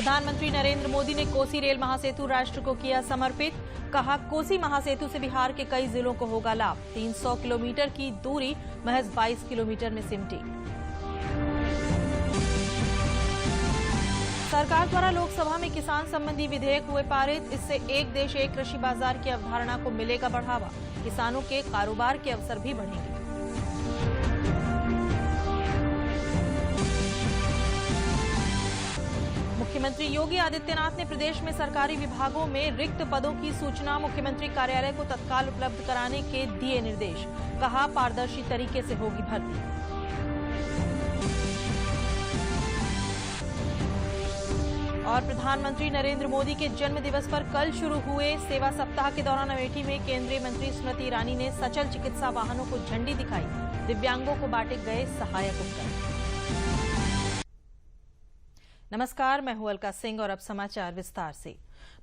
प्रधानमंत्री नरेंद्र मोदी ने कोसी रेल महासेतु राष्ट्र को किया समर्पित। कहा, कोसी महासेतु से बिहार के कई जिलों को होगा लाभ। 300 किलोमीटर की दूरी महज 22 किलोमीटर में सिमटी। सरकार द्वारा लोकसभा में किसान संबंधी विधेयक हुए पारित। इससे एक देश एक कृषि बाजार की अवधारणा को मिलेगा बढ़ावा। किसानों के कारोबार के अवसर भी बढ़ेंगे। मुख्यमंत्री योगी आदित्यनाथ ने प्रदेश में सरकारी विभागों में रिक्त पदों की सूचना मुख्यमंत्री कार्यालय को तत्काल उपलब्ध कराने के दिए निर्देश। कहा, पारदर्शी तरीके से होगी भर्ती। और प्रधानमंत्री नरेंद्र मोदी के जन्म दिवस पर कल शुरू हुए सेवा सप्ताह के दौरान अमेठी में केंद्रीय मंत्री स्मृति ईरानी ने सचल चिकित्सा वाहनों को झंडी दिखाई। दिव्यांगों को बांटे गए सहायक उपकरण। नमस्कार, मैं हूं अलका सिंह और अब समाचार विस्तार से।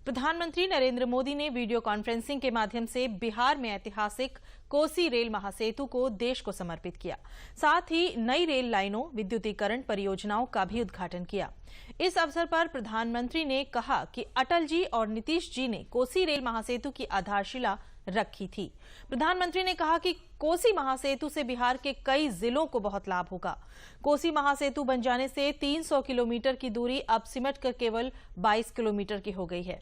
प्रधानमंत्री नरेंद्र मोदी ने वीडियो कॉन्फ्रेंसिंग के माध्यम से बिहार में ऐतिहासिक कोसी रेल महासेतु को देश को समर्पित किया। साथ ही नई रेल लाइनों, विद्युतीकरण परियोजनाओं का भी उद्घाटन किया। इस अवसर पर प्रधानमंत्री ने कहा कि अटल जी और नीतीश जी ने कोसी रेल महासेतु की आधारशिला रखी थी। प्रधानमंत्री ने कहा कि कोसी महासेतु से बिहार के कई जिलों को बहुत लाभ होगा। कोसी महासेतु बन जाने से 300 किलोमीटर की दूरी अब सिमटकर केवल 22 किलोमीटर की हो गई है।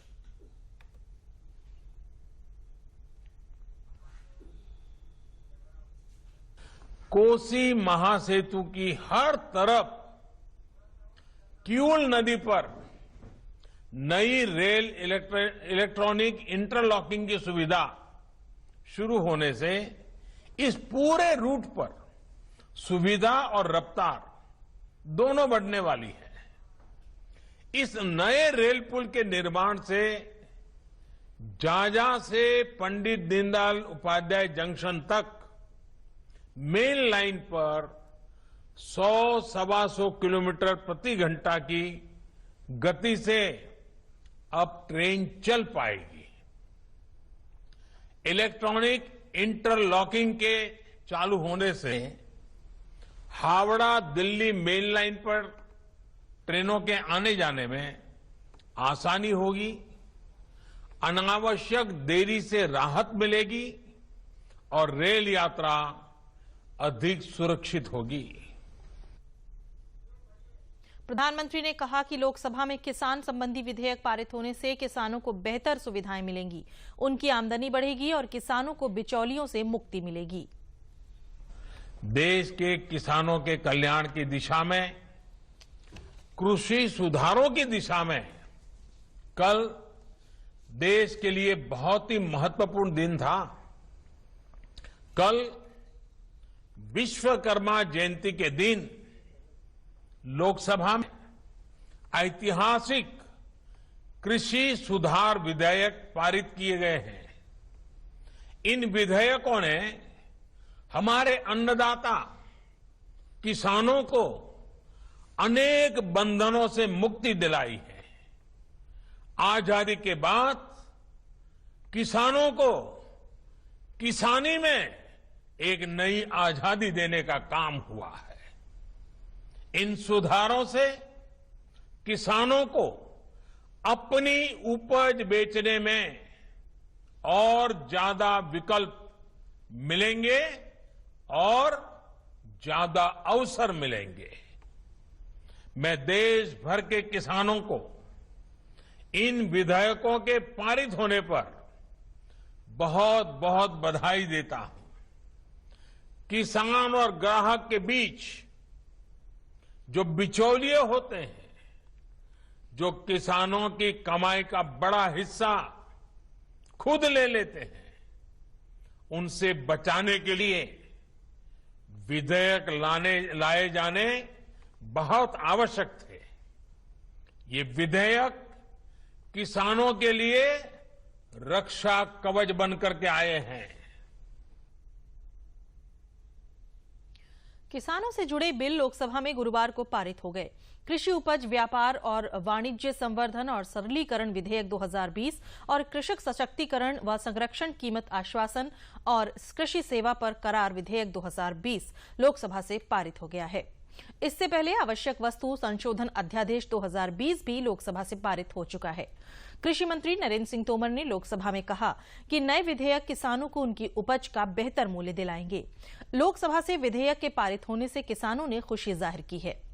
कोसी महासेतु की हर तरफ किऊल नदी पर नई रेल इलेक्ट्रॉनिक इंटरलॉकिंग की सुविधा शुरू होने से इस पूरे रूट पर सुविधा और रफ्तार दोनों बढ़ने वाली है। इस नए रेल पुल के निर्माण से झाझा से पंडित दीनदयाल उपाध्याय जंक्शन तक मेन लाइन पर 100-125 किलोमीटर प्रति घंटा की गति से अब ट्रेन चल पाएगी। इलेक्ट्रॉनिक इंटरलॉकिंग के चालू होने से हावड़ा दिल्ली मेन लाइन पर ट्रेनों के आने जाने में आसानी होगी, अनावश्यक देरी से राहत मिलेगी और रेल यात्रा अधिक सुरक्षित होगी। प्रधानमंत्री ने कहा कि लोकसभा में किसान संबंधी विधेयक पारित होने से किसानों को बेहतर सुविधाएं मिलेंगी, उनकी आमदनी बढ़ेगी और किसानों को बिचौलियों से मुक्ति मिलेगी। देश के किसानों के कल्याण की दिशा में, कृषि सुधारों की दिशा में कल देश के लिए बहुत ही महत्वपूर्ण दिन था। कल विश्वकर्मा जयंती के दिन लोकसभा में ऐतिहासिक कृषि सुधार विधेयक पारित किए गए हैं। इन विधेयकों ने हमारे अन्नदाता किसानों को अनेक बंधनों से मुक्ति दिलाई है। आजादी के बाद किसानों को किसानी में एक नई आजादी देने का काम हुआ है। इन सुधारों से किसानों को अपनी उपज बेचने में और ज्यादा विकल्प मिलेंगे और ज्यादा अवसर मिलेंगे। मैं देश भर के किसानों को इन विधेयकों के पारित होने पर बहुत बहुत बधाई देता हूं। किसान और ग्राहक के बीच जो बिचौलिए होते हैं, जो किसानों की कमाई का बड़ा हिस्सा खुद ले लेते हैं, उनसे बचाने के लिए विधेयक लाए जाने बहुत आवश्यक थे। ये विधेयक किसानों के लिए रक्षा कवच बनकर के आए हैं। किसानों से जुड़े बिल लोकसभा में गुरुवार को पारित हो गए। कृषि उपज व्यापार और वाणिज्य संवर्धन और सरलीकरण विधेयक 2020 और कृषक सशक्तिकरण व संरक्षण कीमत आश्वासन और कृषि सेवा पर करार विधेयक 2020 लोकसभा से पारित हो गया है। इससे पहले आवश्यक वस्तु संशोधन अध्यादेश 2020 भी लोकसभा से पारित हो चुका है। कृषि मंत्री नरेंद्र सिंह तोमर ने लोकसभा में कहा कि नए विधेयक किसानों को उनकी उपज का बेहतर मूल्य दिलाएंगे। लोकसभा से विधेयक के पारित होने से किसानों ने खुशी जाहिर की है।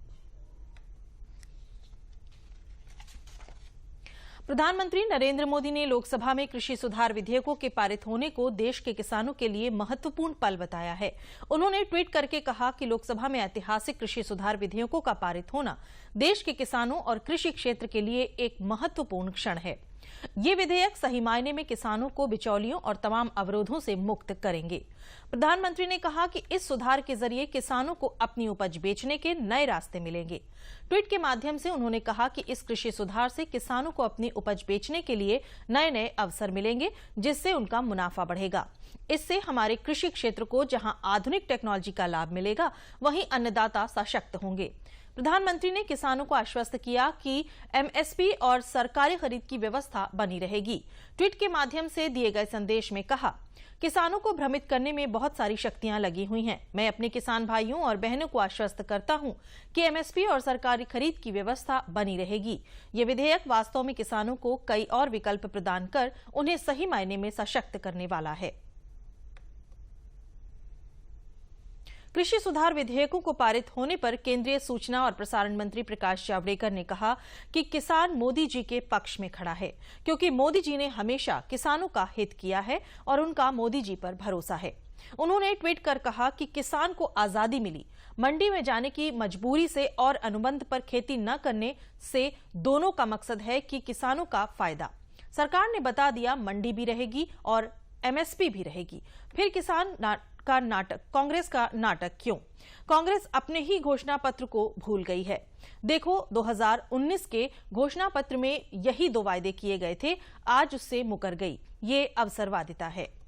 प्रधानमंत्री नरेंद्र मोदी ने लोकसभा में कृषि सुधार विधेयकों के पारित होने को देश के किसानों के लिए महत्वपूर्ण पल बताया है। उन्होंने ट्वीट करके कहा कि लोकसभा में ऐतिहासिक कृषि सुधार विधेयकों का पारित होना देश के किसानों और कृषि क्षेत्र के लिए एक महत्वपूर्ण क्षण है। ये विधेयक सही मायने में किसानों को बिचौलियों और तमाम अवरोधों से मुक्त करेंगे। प्रधानमंत्री ने कहा कि इस सुधार के जरिए किसानों को अपनी उपज बेचने के नए रास्ते मिलेंगे। ट्वीट के माध्यम से उन्होंने कहा कि इस कृषि सुधार से किसानों को अपनी उपज बेचने के लिए नए नए अवसर मिलेंगे, जिससे उनका मुनाफा बढ़ेगा। इससे हमारे कृषि क्षेत्र को जहां आधुनिक टेक्नोलॉजी का लाभ मिलेगा, वहीं अन्नदाता सशक्त होंगे। प्रधानमंत्री ने किसानों को आश्वस्त किया कि एमएसपी और सरकारी खरीद की व्यवस्था बनी रहेगी। ट्वीट के माध्यम से दिए गए संदेश में कहा, किसानों को भ्रमित करने में बहुत सारी शक्तियां लगी हुई हैं। मैं अपने किसान भाइयों और बहनों को आश्वस्त करता हूं कि एमएसपी और सरकारी खरीद की व्यवस्था बनी रहेगी। ये विधेयक वास्तव में किसानों को कई और विकल्प प्रदान कर उन्हें सही मायने में सशक्त करने वाला है। कृषि सुधार विधेयकों को पारित होने पर केंद्रीय सूचना और प्रसारण मंत्री प्रकाश जावड़ेकर ने कहा कि किसान मोदी जी के पक्ष में खड़ा है, क्योंकि मोदी जी ने हमेशा किसानों का हित किया है और उनका मोदी जी पर भरोसा है। उन्होंने ट्वीट कर कहा कि किसान को आजादी मिली, मंडी में जाने की मजबूरी से और अनुबंध पर खेती न करने से दोनों का मकसद है कि किसानों का फायदा। सरकार ने बता दिया, मंडी भी रहेगी और एमएसपी भी रहेगी। फिर किसान का नाटक, कांग्रेस का नाटक क्यों? कांग्रेस अपने ही घोषणा पत्र को भूल गई है। देखो, 2019 के घोषणा पत्र में यही 2 वायदे किए गए थे, आज उससे मुकर गई। ये अवसरवादिता है।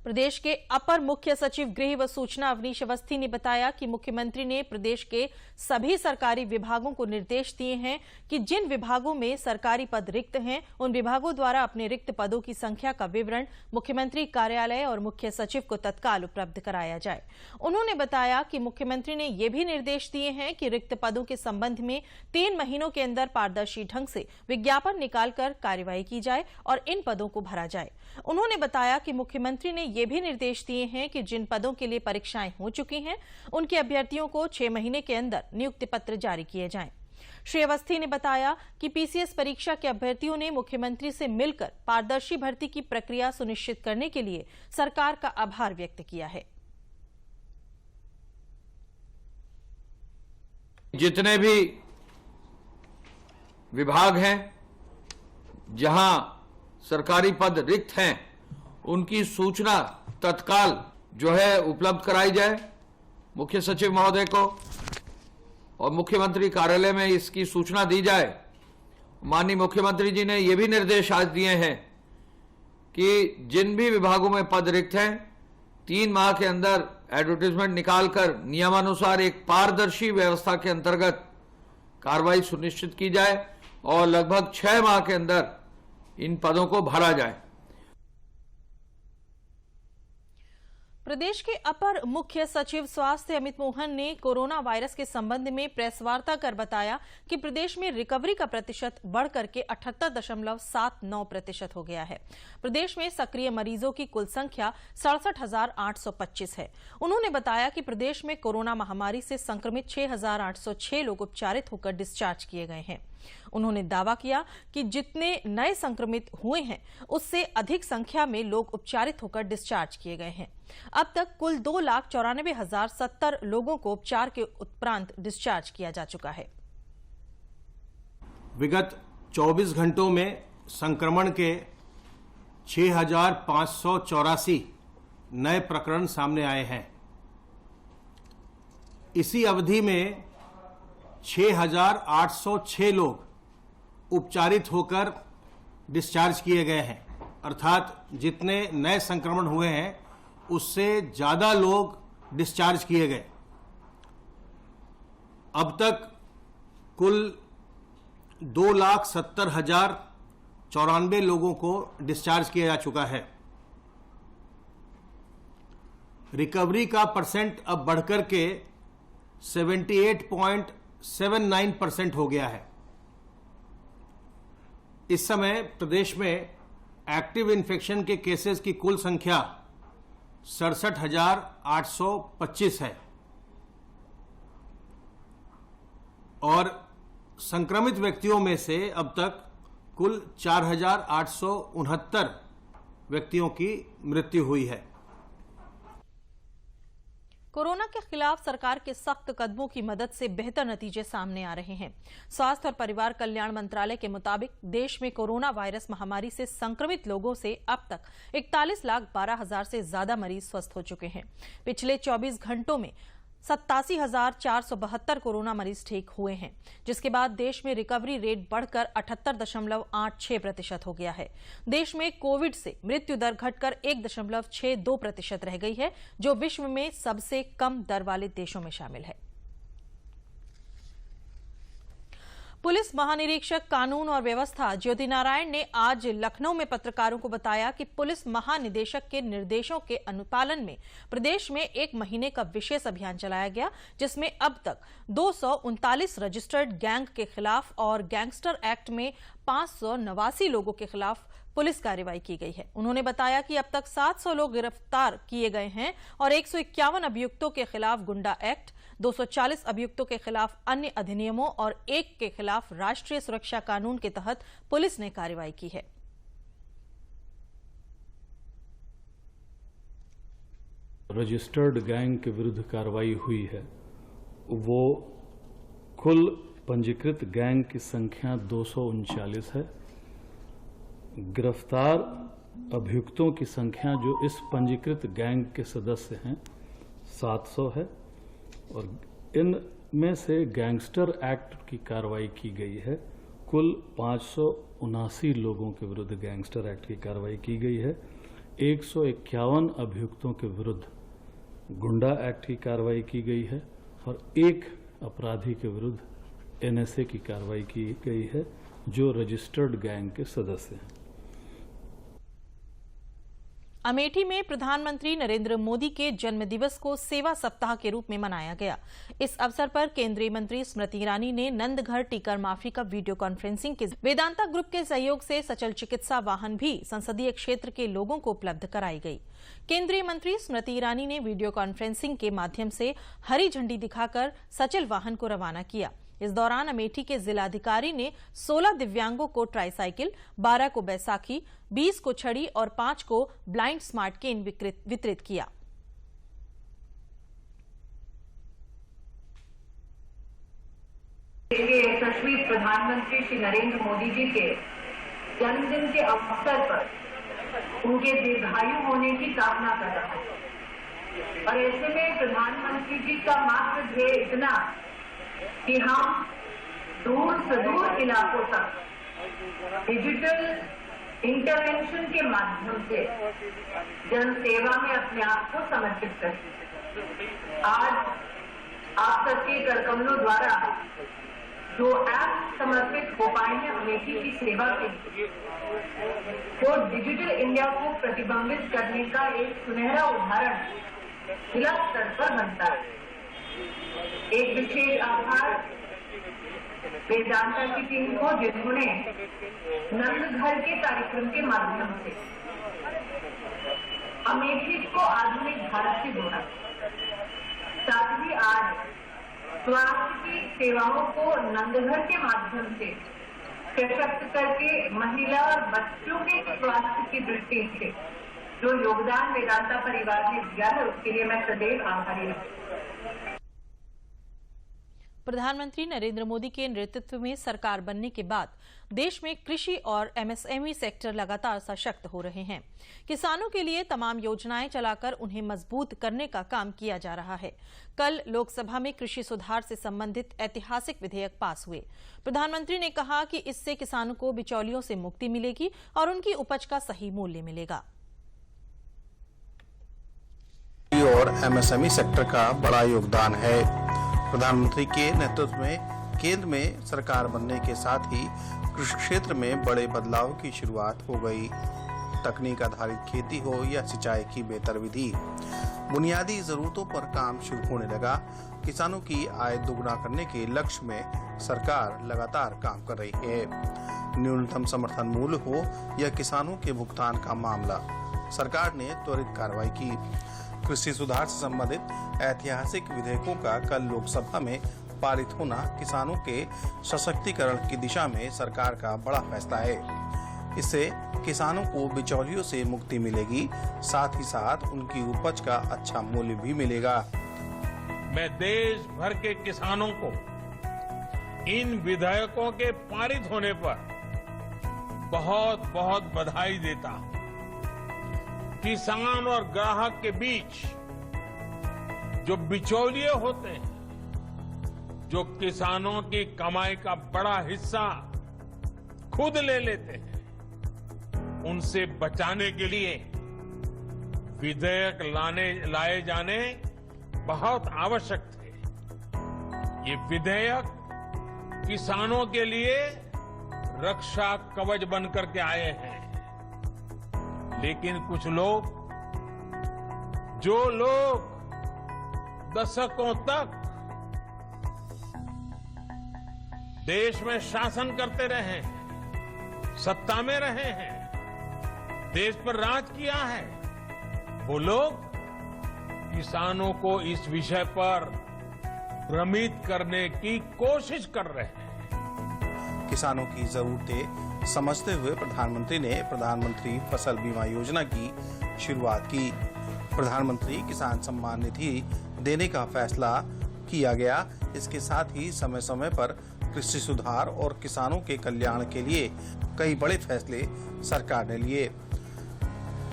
प्रदेश के अपर मुख्य सचिव गृह व सूचना अवनीश अवस्थी ने बताया कि मुख्यमंत्री ने प्रदेश के सभी सरकारी विभागों को निर्देश दिए हैं कि जिन विभागों में सरकारी पद रिक्त हैं, उन विभागों द्वारा अपने रिक्त पदों की संख्या का विवरण मुख्यमंत्री कार्यालय और मुख्य सचिव को तत्काल उपलब्ध कराया जाए। उन्होंने बताया कि मुख्यमंत्री ने ये भी निर्देश दिए हैं कि रिक्त पदों के संबंध में 3 महीनों के अंदर पारदर्शी ढंग से विज्ञापन निकालकर कार्यवाही की जाए और इन पदों को भरा जाए। उन्होंने बताया कि मुख्यमंत्री ने ये भी निर्देश दिए हैं कि जिन पदों के लिए परीक्षाएं हो चुकी हैं, उनके अभ्यर्थियों को 6 महीने के अंदर नियुक्ति पत्र जारी किए जाएं। श्री अवस्थी ने बताया कि पीसीएस परीक्षा के अभ्यर्थियों ने मुख्यमंत्री से मिलकर पारदर्शी भर्ती की प्रक्रिया सुनिश्चित करने के लिए सरकार का आभार व्यक्त किया है। जितने भी विभाग हैं जहां सरकारी पद रिक्त हैं, उनकी सूचना तत्काल जो है उपलब्ध कराई जाए मुख्य सचिव महोदय को, और मुख्यमंत्री कार्यालय में इसकी सूचना दी जाए। माननीय मुख्यमंत्री जी ने ये भी निर्देश आज दिए हैं कि जिन भी विभागों में पद रिक्त हैं, 3 माह के अंदर एडवर्टाइजमेंट निकालकर नियमानुसार एक पारदर्शी व्यवस्था के अंतर्गत कार्रवाई सुनिश्चित की जाए और लगभग 6 माह के अंदर इन पदों को भरा जाए। प्रदेश के अपर मुख्य सचिव स्वास्थ्य अमित मोहन ने कोरोना वायरस के संबंध में प्रेस वार्ता कर बताया कि प्रदेश में रिकवरी का प्रतिशत बढ़कर के 78.79% हो गया है। प्रदेश में सक्रिय मरीजों की कुल संख्या 67,825 है। उन्होंने बताया कि प्रदेश में कोरोना महामारी से संक्रमित 6,806 लोग उपचारित होकर डिस्चार्ज किए गए हैं। उन्होंने दावा किया कि जितने नए संक्रमित हुए हैं, उससे अधिक संख्या में लोग उपचारित होकर डिस्चार्ज किए गए हैं। अब तक कुल 2,94,070 लोगों को उपचार के उपरांत डिस्चार्ज किया जा चुका है। विगत 24 घंटों में संक्रमण के 6,584 नए प्रकरण सामने आए हैं। इसी अवधि में 6,806 लोग उपचारित होकर डिस्चार्ज किए गए हैं, अर्थात जितने नए संक्रमण हुए हैं उससे ज़्यादा लोग डिस्चार्ज किए गए। अब तक कुल 2,70,094 लोगों को डिस्चार्ज किया जा चुका है। रिकवरी का परसेंट अब बढ़कर के 78.79% हो गया है। इस समय प्रदेश में एक्टिव इन्फेक्शन के केसेस की कुल संख्या 67,825 है और संक्रमित व्यक्तियों में से अब तक कुल 4,869 व्यक्तियों की मृत्यु हुई है। कोरोना के खिलाफ सरकार के सख्त कदमों की मदद से बेहतर नतीजे सामने आ रहे हैं। स्वास्थ्य और परिवार कल्याण मंत्रालय के मुताबिक देश में कोरोना वायरस महामारी से संक्रमित लोगों से अब तक 41,12,000 से ज्यादा मरीज स्वस्थ हो चुके हैं। पिछले 24 घंटों में 87,472 कोरोना मरीज ठीक हुए हैं, जिसके बाद देश में रिकवरी रेट बढ़कर 78.86% हो गया है। देश में कोविड से मृत्यु दर घटकर 1.62% रह गई है, जो विश्व में सबसे कम दर वाले देशों में शामिल है। पुलिस महानिरीक्षक कानून और व्यवस्था ज्योति नारायण ने आज लखनऊ में पत्रकारों को बताया कि पुलिस महानिदेशक के निर्देशों के अनुपालन में प्रदेश में 1 महीने का विशेष अभियान चलाया गया, जिसमें अब तक 239 रजिस्टर्ड गैंग के खिलाफ और गैंगस्टर एक्ट में 589 लोगों के खिलाफ पुलिस कार्रवाई की गई है। उन्होंने बताया कि अब तक 700 लोग गिरफ्तार किए गए हैं और 151 अभियुक्तों के खिलाफ गुंडा एक्ट, 240 अभियुक्तों के खिलाफ अन्य अधिनियमों और 1 के खिलाफ राष्ट्रीय सुरक्षा कानून के तहत पुलिस ने कार्रवाई की है। रजिस्टर्ड गैंग के विरुद्ध कार्रवाई हुई है, वो कुल पंजीकृत गैंग की संख्या 239 है। गिरफ्तार अभियुक्तों की संख्या जो इस पंजीकृत गैंग के सदस्य हैं 700 है और इनमें से गैंगस्टर एक्ट की कार्रवाई की गई है। कुल 579 लोगों के विरुद्ध गैंगस्टर एक्ट की कार्रवाई की गई है। 151 अभियुक्तों के विरुद्ध गुंडा एक्ट की कार्रवाई की गई है और 1 अपराधी के विरुद्ध एनएसए की कार्रवाई की गई है, जो रजिस्टर्ड गैंग के सदस्य हैं। अमेठी में प्रधानमंत्री नरेंद्र मोदी के जन्मदिवस को सेवा सप्ताह के रूप में मनाया गया। इस अवसर पर केंद्रीय मंत्री स्मृति ईरानी ने नंदघर टीकर माफी का वीडियो कॉन्फ्रेंसिंग के वेदांता ग्रुप के सहयोग से सचल चिकित्सा वाहन भी संसदीय क्षेत्र के लोगों को उपलब्ध कराई गई। केंद्रीय मंत्री स्मृति ईरानी ने वीडियो कॉन्फ्रेंसिंग के माध्यम से हरी झंडी दिखाकर सचल वाहन को रवाना किया। इस दौरान अमेठी के जिलाधिकारी ने 16 दिव्यांगों को ट्राईसाइकिल, 12 को बैसाखी, 20 को छड़ी और 5 को ब्लाइंड स्मार्ट केन वितरित किया। यशस्वी प्रधानमंत्री श्री नरेंद्र मोदी जी के जन्मदिन के अवसर पर उनके दीर्घायु होने की कामना कर रहा हूं और ऐसे में प्रधानमंत्री जी का मात्र ध्येय इतना कि हम दूर सुदूर इलाकों तक डिजिटल इंटरवेंशन के माध्यम से जन सेवा में अपने आप को समर्पित करें। आज आप सबके करकमलों द्वारा जो ऐप समर्पित हो पाए हैं अमेठी की सेवा के लिए, वो डिजिटल इंडिया को प्रतिबिंबित करने का एक सुनहरा उदाहरण जिला स्तर पर बनता है। एक विशेष आभार वेदांता की टीम को, जिन्होंने नंदघर के कार्यक्रम के माध्यम से अमेठी को आधुनिक भारत से जोड़ा। साथ ही आज स्वास्थ्य की सेवाओं को नंदघर के माध्यम से सशक्त करके महिला और बच्चों के स्वास्थ्य की दृष्टि से जो योगदान वेदांता परिवार ने दिया है, उसके लिए मैं सदैव आभारी हूँ। प्रधानमंत्री नरेंद्र मोदी के नेतृत्व में सरकार बनने के बाद देश में कृषि और एमएसएमई सेक्टर लगातार सशक्त हो रहे हैं। किसानों के लिए तमाम योजनाएं चलाकर उन्हें मजबूत करने का काम किया जा रहा है। कल लोकसभा में कृषि सुधार से संबंधित ऐतिहासिक विधेयक पास हुए। प्रधानमंत्री ने कहा कि इससे किसानों को बिचौलियों से मुक्ति मिलेगी और उनकी उपज का सही मूल्य मिलेगा। और एमएसएमई सेक्टर का बड़ा योगदान है। प्रधानमंत्री के नेतृत्व में केंद्र में सरकार बनने के साथ ही कृषि क्षेत्र में बड़े बदलाव की शुरुआत हो गई। तकनीक आधारित खेती हो या सिंचाई की बेहतर विधि, बुनियादी जरूरतों पर काम शुरू होने लगा। किसानों की आय दोगुना करने के लक्ष्य में सरकार लगातार काम कर रही है। न्यूनतम समर्थन मूल्य हो या किसानों के भुगतान का मामला, सरकार ने त्वरित कार्रवाई की। कृषि सुधार से संबंधित ऐतिहासिक विधेयकों का कल लोकसभा में पारित होना किसानों के सशक्तिकरण की दिशा में सरकार का बड़ा फैसला है। इससे किसानों को बिचौलियों से मुक्ति मिलेगी, साथ ही साथ उनकी उपज का अच्छा मूल्य भी मिलेगा। मैं देश भर के किसानों को इन विधेयकों के पारित होने पर बहुत बहुत बधाई देता हूं। किसान और ग्राहक के बीच जो बिचौलिए होते हैं, जो किसानों की कमाई का बड़ा हिस्सा खुद ले लेते हैं, उनसे बचाने के लिए विधेयक लाए जाने बहुत आवश्यक थे। ये विधेयक किसानों के लिए रक्षा कवच बनकर के आए हैं। लेकिन कुछ लोग, जो लोग दशकों तक देश में शासन करते रहे हैं, सत्ता में रहे हैं, देश पर राज किया है, वो लोग किसानों को इस विषय पर भ्रमित करने की कोशिश कर रहे हैं। किसानों की जरूरतें समझते हुए प्रधानमंत्री ने प्रधानमंत्री फसल बीमा योजना की शुरुआत की। प्रधानमंत्री किसान सम्मान निधि देने का फैसला किया गया। इसके साथ ही समय समय पर कृषि सुधार और किसानों के कल्याण के लिए कई बड़े फैसले सरकार ने लिए।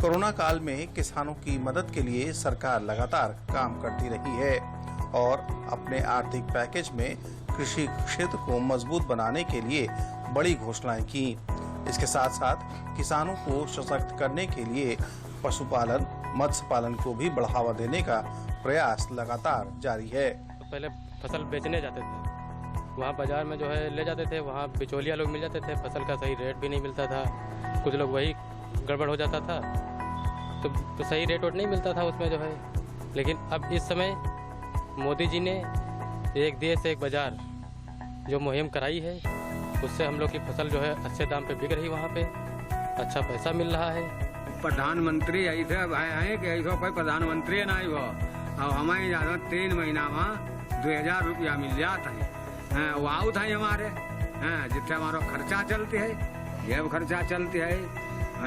कोरोना काल में किसानों की मदद के लिए सरकार लगातार काम करती रही है और अपने आर्थिक पैकेज में कृषि क्षेत्र को मजबूत बनाने के लिए बड़ी घोषणाएं की। इसके साथ साथ किसानों को सशक्त करने के लिए पशुपालन, मत्स्य पालन को भी बढ़ावा देने का प्रयास लगातार जारी है। पहले फसल बेचने जाते थे, वहाँ बाजार में जो है ले जाते थे, वहाँ बिचौलिया लोग मिल जाते थे, फसल का सही रेट भी नहीं मिलता था, कुछ लोग वही गड़बड़ हो जाता था, तो सही रेट नहीं मिलता था उसमें जो है। लेकिन अब इस समय मोदी जी ने एक देश एक बाजार जो मुहिम कराई है, उससे हम लोग की फसल जो है अच्छे दाम पे बिक रही, वहाँ पे अच्छा पैसा मिल रहा है। प्रधानमंत्री ऐसे भाई हैं कि ऐसा कोई प्रधानमंत्री नहीं हो। अब हमारे यहाँ 3 महीना में 2000 रुपया मिल जाता है। वो आउट है हमारे, जिससे हमारा खर्चा चलती है, जेब खर्चा चलती है।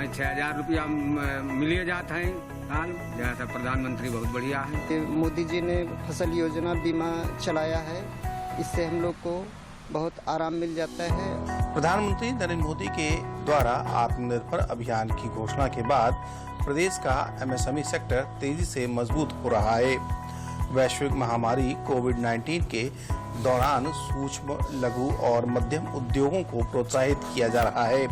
6000 रुपया मिल जाता है हाल। जैसा प्रधानमंत्री बहुत बढ़िया है। मोदी जी ने फसल योजना बीमा चलाया है, इससे हम लोग को बहुत आराम मिल जाता है। प्रधानमंत्री नरेंद्र मोदी के द्वारा आत्मनिर्भर अभियान की घोषणा के बाद प्रदेश का एमएसएमई सेक्टर तेजी से मजबूत हो रहा है। वैश्विक महामारी कोविड-19 के दौरान सूक्ष्म, लघु और मध्यम उद्योगों को प्रोत्साहित किया जा रहा है।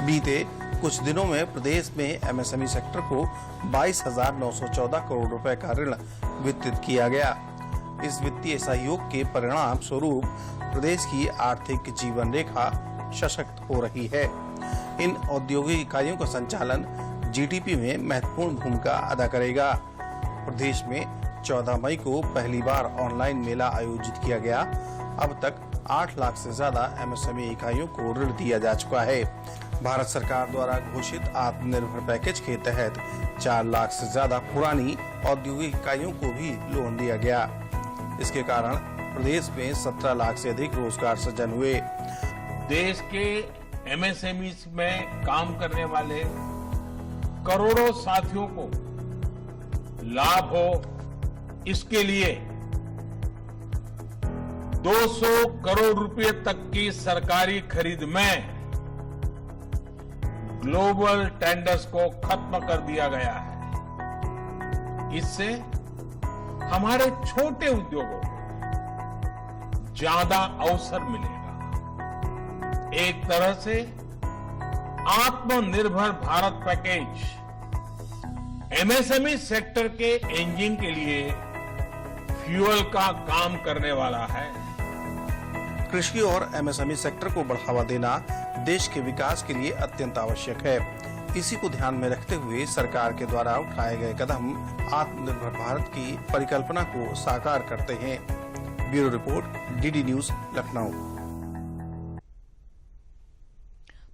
बीते कुछ दिनों में प्रदेश में एमएसएमई सेक्टर को 22,914 करोड़ रुपए का ऋण वितरित किया गया। इस वित्तीय सहयोग के परिणाम स्वरूप प्रदेश की आर्थिक जीवन रेखा सशक्त हो रही है। इन औद्योगिक इकाइयों का संचालन जीडीपी में महत्वपूर्ण भूमिका अदा करेगा। प्रदेश में 14 मई को पहली बार ऑनलाइन मेला आयोजित किया गया। अब तक 8 लाख से ज्यादा एमएसएमई इकाइयों को ऋण दिया जा चुका है। भारत सरकार द्वारा घोषित आत्मनिर्भर पैकेज के तहत 4 लाख से ज्यादा पुरानी औद्योगिक इकाइयों को भी लोन दिया गया। इसके कारण प्रदेश में 17 लाख से अधिक रोजगार सृजन हुए। देश के एमएसएमई में काम करने वाले करोड़ों साथियों को लाभ हो, इसके लिए 200 करोड़ रुपए तक की सरकारी खरीद में ग्लोबल टेंडर्स को खत्म कर दिया गया है। इससे हमारे छोटे उद्योगों को ज्यादा अवसर मिलेगा। एक तरह से आत्मनिर्भर भारत पैकेज एमएसएमई सेक्टर के इंजन के लिए फ्यूल का काम करने वाला है। कृषि और एमएसएमई सेक्टर को बढ़ावा देना देश के विकास के लिए अत्यंत आवश्यक है। इसी को ध्यान में रखते हुए सरकार के द्वारा उठाए गए कदम आत्मनिर्भर भारत की परिकल्पना को साकार करते हैं। Bureau report, DD news, Lucknow.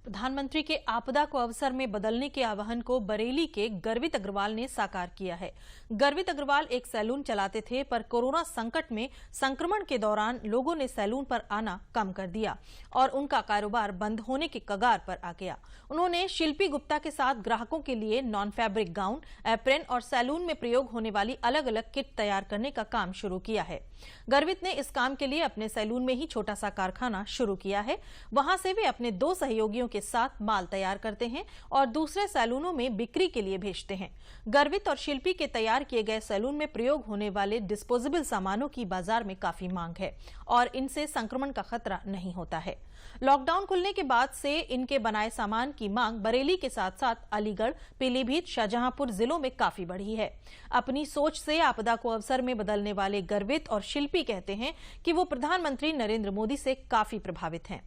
प्रधानमंत्री के आपदा को अवसर में बदलने के आह्वान को बरेली के गर्वित अग्रवाल ने साकार किया है। गर्वित अग्रवाल एक सैलून चलाते थे, पर कोरोना संकट में संक्रमण के दौरान लोगों ने सैलून पर आना कम कर दिया और उनका कारोबार बंद होने की कगार पर आ गया। उन्होंने शिल्पी गुप्ता के साथ ग्राहकों के लिए नॉन फैब्रिक गाउन, एप्रन और सैलून में प्रयोग होने वाली अलग अलग किट तैयार करने का काम शुरू किया है। गर्वित ने इस काम के लिए अपने सैलून में ही छोटा सा कारखाना शुरू किया है। वहां से वे अपने 2 सहयोगियों के साथ माल तैयार करते हैं और दूसरे सैलूनों में बिक्री के लिए भेजते हैं। गर्वित और शिल्पी के तैयार किए गए सैलून में प्रयोग होने वाले डिस्पोजेबल सामानों की बाजार में काफी मांग है और इनसे संक्रमण का खतरा नहीं होता है। लॉकडाउन खुलने के बाद से इनके बनाए सामान की मांग बरेली के साथ साथ अलीगढ़, पीलीभीत, शाहजहांपुर जिलों में काफी बढ़ी है। अपनी सोच से आपदा को अवसर में बदलने वाले गर्वित और शिल्पी कहते हैं कि वो प्रधानमंत्री नरेंद्र मोदी से काफी प्रभावित हैं।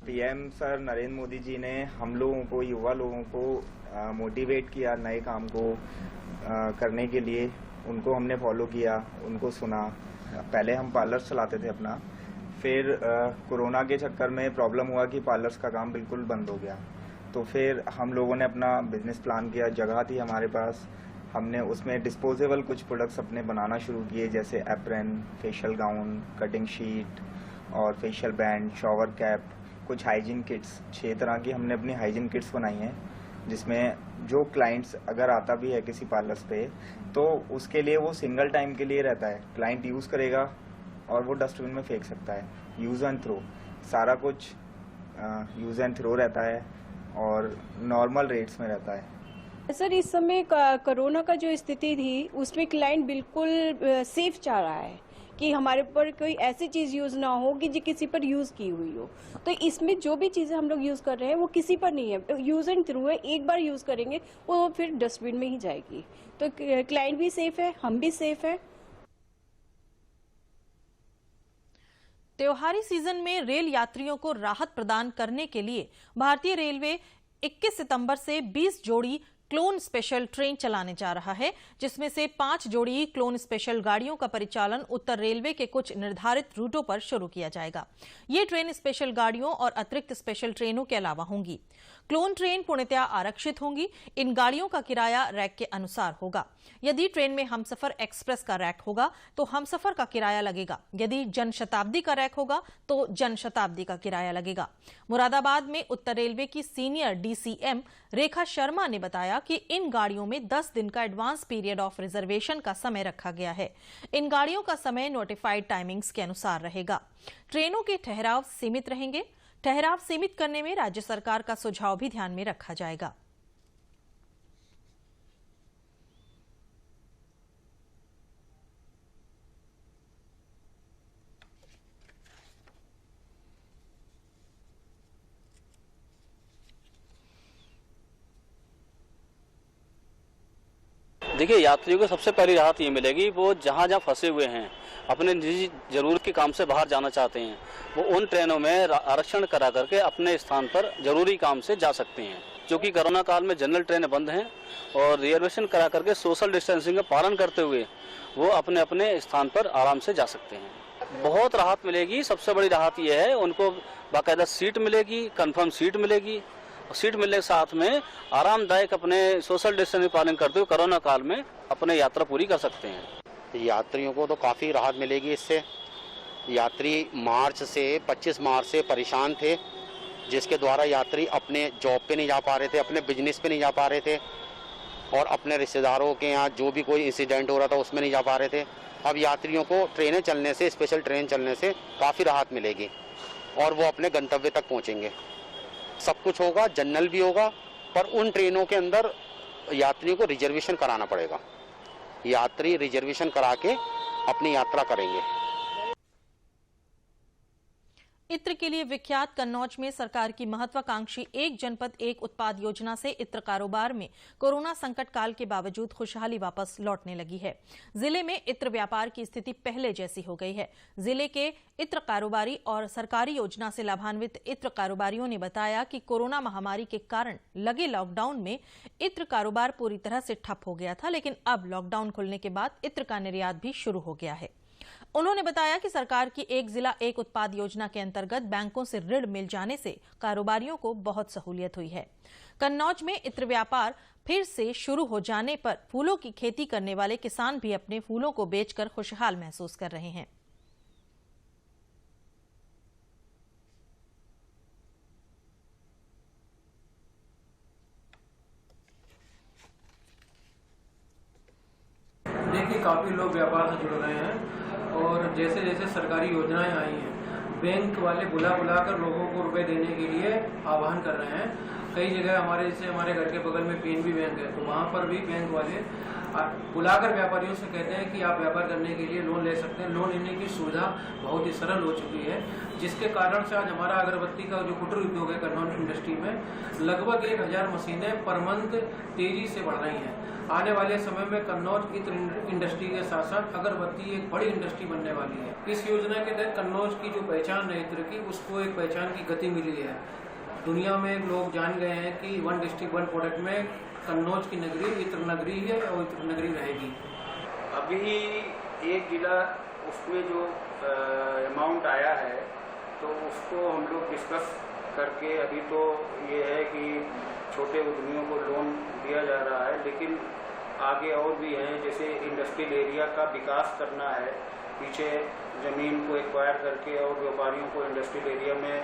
पीएम सर नरेंद्र मोदी जी ने हम लोगों को, युवा लोगों को मोटिवेट किया नए काम को करने के लिए। उनको हमने फॉलो किया, उनको सुना। पहले हम पार्लर्स चलाते थे अपना, फिर कोरोना के चक्कर में प्रॉब्लम हुआ कि पार्लर्स का काम बिल्कुल बंद हो गया। तो फिर हम लोगों ने अपना बिजनेस प्लान किया। जगह थी हमारे पास, हमने उसमें डिस्पोजेबल कुछ प्रोडक्ट्स अपने बनाना शुरू किए, जैसे apron, facial gown, cutting sheet और फेशियल बैंड, शॉवर कैप, कुछ हाइजीन किट्स। 6 तरह की हमने अपनी हाइजीन किट्स बनाई हैं, जिसमें जो क्लाइंट्स अगर आता भी है किसी पार्लर्स पे, तो उसके लिए वो सिंगल टाइम के लिए रहता है। क्लाइंट यूज़ करेगा और वो डस्टबिन में फेंक सकता है। यूज़ एंड थ्रो, सारा कुछ यूज़ एंड थ्रो रहता है और नॉर्मल रेट्स में रहता है। सर, इस समय कोरोना का जो स्थिति थी उसमें क्लाइंट बिल्कुल सेफ चाह रहा है कि हमारे पर कोई ऐसी चीज यूज ना हो कि जो किसी पर यूज की हुई हो। तो इसमें जो भी चीजें हम लोग यूज कर रहे हैं वो किसी पर नहीं है, यूज एंड थ्रू है। एक बार यूज करेंगे वो फिर डस्टबिन में ही जाएगी। तो क्लाइंट भी सेफ है, हम भी सेफ है। त्योहारी सीजन में रेल यात्रियों को राहत प्रदान करने के लिए भारतीय रेलवे 21 सितंबर से 20 जोड़ी क्लोन स्पेशल ट्रेन चलाने जा रहा है, जिसमें से 5 जोड़ी क्लोन स्पेशल गाड़ियों का परिचालन उत्तर रेलवे के कुछ निर्धारित रूटों पर शुरू किया जाएगा। ये ट्रेन स्पेशल गाड़ियों और अतिरिक्त स्पेशल ट्रेनों के अलावा होंगी। क्लोन ट्रेन पूर्णतया आरक्षित होंगी। इन गाड़ियों का किराया रैक के अनुसार होगा। यदि ट्रेन में हमसफर एक्सप्रेस का रैक होगा तो हमसफर का किराया लगेगा। यदि जनशताब्दी का रैक होगा तो जनशताब्दी का किराया लगेगा। मुरादाबाद में उत्तर रेलवे की सीनियर डीसीएम रेखा शर्मा ने बताया कि इन गाड़ियों में 10 दिन का एडवांस पीरियड ऑफ रिजर्वेशन का समय रखा गया है। इन गाड़ियों का समय नोटिफाइड टाइमिंग्स के अनुसार रहेगा। ट्रेनों के ठहराव सीमित रहेंगे। ठहराव सीमित करने में राज्य सरकार का सुझाव भी ध्यान में रखा जाएगा। देखिए, यात्रियों को सबसे पहली राहत ये मिलेगी, वो जहाँ जहाँ फंसे हुए हैं, अपने निजी जरूरत के काम से बाहर जाना चाहते हैं, वो उन ट्रेनों में आरक्षण करा करके अपने स्थान पर जरूरी काम से जा सकते हैं। क्योंकि कोरोना काल में जनरल ट्रेनें बंद हैं और रिजर्वेशन करा करके सोशल डिस्टेंसिंग का पालन करते हुए वो अपने अपने स्थान पर आराम से जा सकते हैं। बहुत राहत मिलेगी। सबसे बड़ी राहत ये है, उनको बाकायदा सीट मिलेगी, कन्फर्म सीट मिलेगी। सीट मिलने के साथ में आरामदायक अपने सोशल डिस्टेंसिंग पालन करते हुए कोरोना काल में अपने यात्रा पूरी कर सकते हैं। यात्रियों को तो काफ़ी राहत मिलेगी इससे। यात्री मार्च से 25 मार्च से परेशान थे, जिसके द्वारा यात्री अपने जॉब पे नहीं जा पा रहे थे, अपने बिजनेस पे नहीं जा पा रहे थे और अपने रिश्तेदारों के यहाँ जो भी कोई इंसिडेंट हो रहा था उसमें नहीं जा पा रहे थे। अब यात्रियों को ट्रेनें चलने से, स्पेशल ट्रेन चलने से काफ़ी राहत मिलेगी और वो अपने गंतव्य तक पहुँचेंगे। सब कुछ होगा, जनरल भी होगा, पर उन ट्रेनों के अंदर यात्रियों को रिजर्वेशन कराना पड़ेगा। यात्री रिजर्वेशन करा के अपनी यात्रा करेंगे। इत्र के लिए विख्यात कन्नौज में सरकार की महत्वाकांक्षी एक जनपद एक उत्पाद योजना से इत्र कारोबार में कोरोना संकट काल के बावजूद खुशहाली वापस लौटने लगी है। जिले में इत्र व्यापार की स्थिति पहले जैसी हो गई है। जिले के इत्र कारोबारी और सरकारी योजना से लाभान्वित इत्र कारोबारियों ने बताया कि कोरोना महामारी के कारण लगे लॉकडाउन में इत्र कारोबार पूरी तरह से ठप हो गया था, लेकिन अब लॉकडाउन खुलने के बाद इत्र का निर्यात भी शुरू हो गया है। उन्होंने बताया कि सरकार की एक जिला एक उत्पाद योजना के अंतर्गत बैंकों से ऋण मिल जाने से कारोबारियों को बहुत सहूलियत हुई है। कन्नौज में इत्र व्यापार फिर से शुरू हो जाने पर फूलों की खेती करने वाले किसान भी अपने फूलों को बेचकर खुशहाल महसूस कर रहे हैं। देखिए, काफ़ी लोग व्यापार से जुड़ रहे हैं और जैसे जैसे सरकारी योजनाएं आई हैं, बैंक वाले बुला कर लोगों को रुपए देने के लिए आह्वान कर रहे हैं। कई जगह हमारे घर के बगल में पीएनबी बैंक है, तो वहाँ पर भी बैंक वाले बुलाकर व्यापारियों से कहते हैं कि आप व्यापार करने के लिए लोन ले सकते हैं। लोन लेने की सुविधा बहुत ही सरल हो चुकी है, जिसके कारण से आज हमारा अगरबत्ती का जो कुटीर उद्योग है कन्नौज इंडस्ट्री में लगभग 1000 मशीनें पर मंथ तेजी से बढ़ रही हैं। आने वाले समय में कन्नौज इत्र इंडस्ट्री के साथ साथ अगरबत्ती एक बड़ी इंडस्ट्री बनने वाली है। इस योजना के तहत कन्नौज की जो पहचान है इत्र की, उसको एक पहचान की गति मिली है। दुनिया में लोग जान गए हैं कि वन डिस्ट्रिक्ट वन प्रोडक्ट में कन्नौज की नगरी इत्र नगरी है और इत्र नगरी रहेगी। अभी एक जिला उसमें जो अमाउंट आया है तो उसको हम लोग डिस्कस करके, अभी तो ये है कि छोटे उद्यमियों को लोन दिया जा रहा है, लेकिन आगे और भी हैं, जैसे इंडस्ट्रियल एरिया का विकास करना है, पीछे ज़मीन को एक्वायर करके और व्यापारियों को इंडस्ट्रियल एरिया में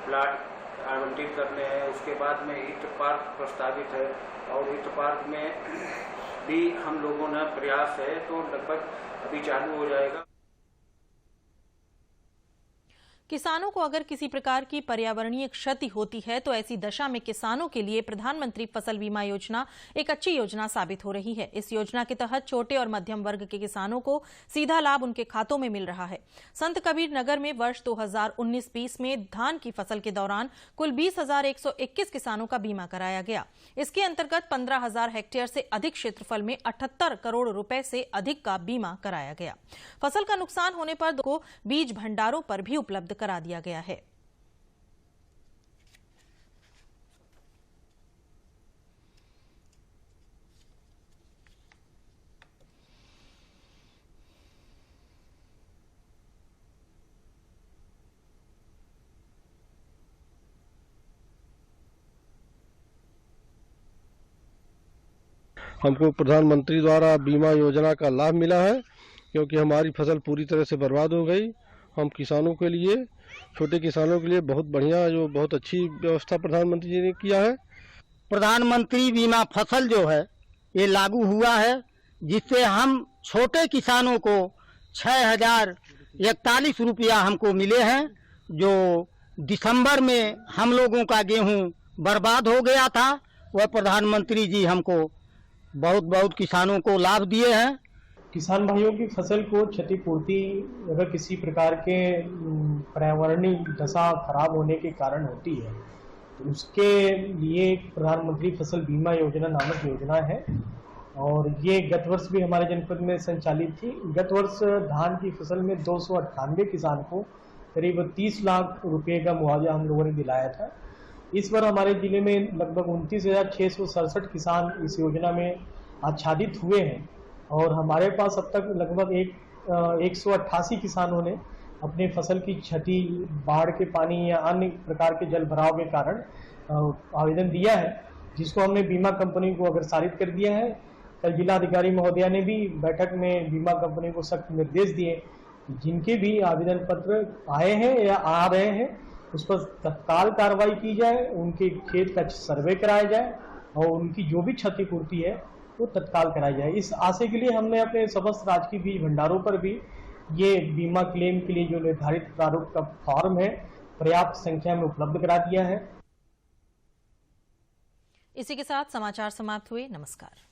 प्लाट आवंटित करने हैं। उसके बाद में इत्र पार्क प्रस्तावित है और इत्र पार्क में भी हम लोगों ने प्रयास है, तो लगभग अभी चालू हो जाएगा। किसानों को अगर किसी प्रकार की पर्यावरणीय क्षति होती है तो ऐसी दशा में किसानों के लिए प्रधानमंत्री फसल बीमा योजना एक अच्छी योजना साबित हो रही है। इस योजना के तहत छोटे और मध्यम वर्ग के किसानों को सीधा लाभ उनके खातों में मिल रहा है। संत कबीर नगर में वर्ष 2019-20 में धान की फसल के दौरान कुल 20,121 किसानों का बीमा कराया गया। इसके अंतर्गत 15,000 हेक्टेयर से अधिक क्षेत्रफल में 78 करोड़ रुपए से अधिक का बीमा कराया गया। फसल का नुकसान होने पर को बीज भंडारों पर भी उपलब्ध करा दिया गया है। हमको प्रधानमंत्री द्वारा बीमा योजना का लाभ मिला है, क्योंकि हमारी फसल पूरी तरह से बर्बाद हो गई। हम किसानों के लिए, छोटे किसानों के लिए बहुत बढ़िया, जो बहुत अच्छी व्यवस्था प्रधानमंत्री जी ने किया है। प्रधानमंत्री बीमा फसल जो है ये लागू हुआ है, जिससे हम छोटे किसानों को 6,041 रुपया हमको मिले हैं। जो दिसंबर में हम लोगों का गेहूं बर्बाद हो गया था, वह प्रधानमंत्री जी हमको बहुत किसानों को लाभ दिए हैं। किसान भाइयों की फसल को क्षतिपूर्ति अगर किसी प्रकार के पर्यावरणीय दशा खराब होने के कारण होती है तो उसके लिए प्रधानमंत्री फसल बीमा योजना नामक योजना है, और ये गत वर्ष भी हमारे जनपद में संचालित थी। गत वर्ष धान की फसल में 298 किसान को करीब 30 लाख रुपए का मुआवजा हम लोगों ने दिलाया था। इस बार हमारे जिले में लगभग 29,667 किसान इस योजना में आच्छादित हुए हैं, और हमारे पास अब तक लगभग 188 किसानों ने अपने फसल की क्षति, बाढ़ के पानी या अन्य प्रकार के जल भराव के कारण आवेदन दिया है, जिसको हमने बीमा कंपनी को अग्रसारित कर दिया है। कल जिलाधिकारी महोदया ने भी बैठक में बीमा कंपनी को सख्त निर्देश दिए, जिनके भी आवेदन पत्र आए हैं या आ रहे हैं उस पर तत्काल कार्रवाई की जाए, उनके खेत का सर्वे कराया जाए और उनकी जो भी क्षतिपूर्ति है वो तत्काल कराई जाए। इस आशय के लिए हमने अपने समस्त राजकीय बीज भंडारों पर भी ये बीमा क्लेम के लिए जो निर्धारित प्रारूप का फॉर्म है पर्याप्त संख्या में उपलब्ध करा दिया है। इसी के साथ समाचार समाप्त हुए। नमस्कार।